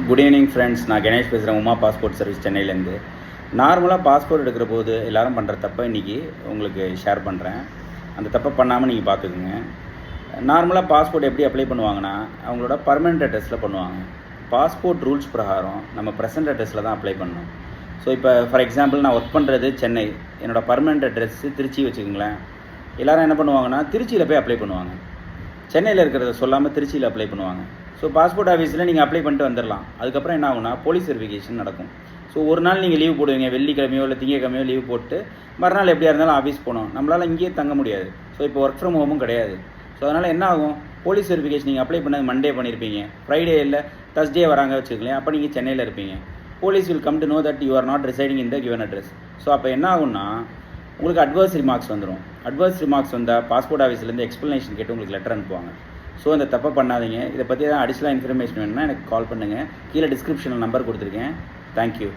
Good evening friends. நான் கணேஷ் பேசுகிறேன், Uma passport service சென்னையிலேருந்து. நார்மலாக பாஸ்போர்ட் எடுக்கிற போது எல்லோரும் பண்ணுற தப்பை இன்றைக்கி உங்களுக்கு ஷேர் பண்ணுறேன். அந்த தப்பை பண்ணாமல் நீங்கள் பார்த்துக்குங்க. நார்மலாக பாஸ்போர்ட் எப்படி அப்ளை பண்ணுவாங்கன்னா, அவங்களோட பர்மனெண்ட் அட்ரஸில் பண்ணுவாங்க. பாஸ்போர்ட் ரூல்ஸ் பிரகாரம் நம்ம ப்ரெசென்ட் அட்ரஸில் தான் அப்ளை பண்ணணும். ஸோ இப்போ ஃபார் எக்ஸாம்பிள் நான் ஒர்க் பண்ணுறது சென்னை, என்னோடய பர்மனெண்ட் அட்ரஸ் திருச்சி வச்சுக்கோங்களேன். எல்லோரும் என்ன பண்ணுவாங்கன்னா, திருச்சியில் போய் அப்ளை பண்ணுவாங்க. சென்னையில் இருக்கிறத சொல்லாமல் திருச்சியில் அப்ளை பண்ணுவாங்க. ஸோ பாஸ்போர்ட் ஆஃபீஸில் நீங்கள் அப்ளை பண்ணிட்டு வந்துடலாம். அதுக்கப்புறம் என்ன ஆகுனா, போலீஸ் வெரிஃபிகேஷன் நடக்கும். ஸோ ஒரு நாள் நீங்கள் லீவ் போடுவீங்க, வெள்ளிக்கிழமையோ இல்லை திங்கக்கிழமையோ லீவ் போட்டு மறுநாள் எப்படியா இருந்தாலும் ஆஃபீஸ் போகணும். நம்மளால் இங்கேயே தங்க முடியாது. ஸோ இப்போ ஒர்க் ஃப்ரம் ஹோமும் கிடையாது. ஸோ அதனால் என்ன ஆகும், போலீஸ் வெரிஃபிகேஷன் நீங்கள் அப்ளை பண்ணது மண்டே பண்ணியிருப்பீங்க, ஃப்ரைடே இல்லை தர்ஸ்டே வராங்க வச்சுக்கலாம். அப்போ நீங்கள் சென்னையில் இருப்பீங்க. Police will come to know that you are not residing in the given address. So அப்போ என்ன ஆகும்னா, உங்களுக்கு அட்வர்ஸ் ரிமார்க்ஸ் வந்துடும். அட்வர்ஸ் ரிமார்க்ஸ் வந்தால் பாஸ்போர்ட் ஆஃபீஸ்லேருந்து எக்ஸ்ப்ளனேஷன் கேட்டு உங்களுக்கு லெட்டர் அனுப்புவாங்க. ஸோ இந்த தப்பை பண்ணாதீங்க. இதை பற்றி தான் அடிஷ்னலாக இன்ஃபர்மேஷன் வேணும்னா எனக்கு கால் பண்ணுங்கள். கீழே டிஸ்கிரிப்ஷனில் நம்பர் கொடுத்துருக்கேன். தேங்க்யூ.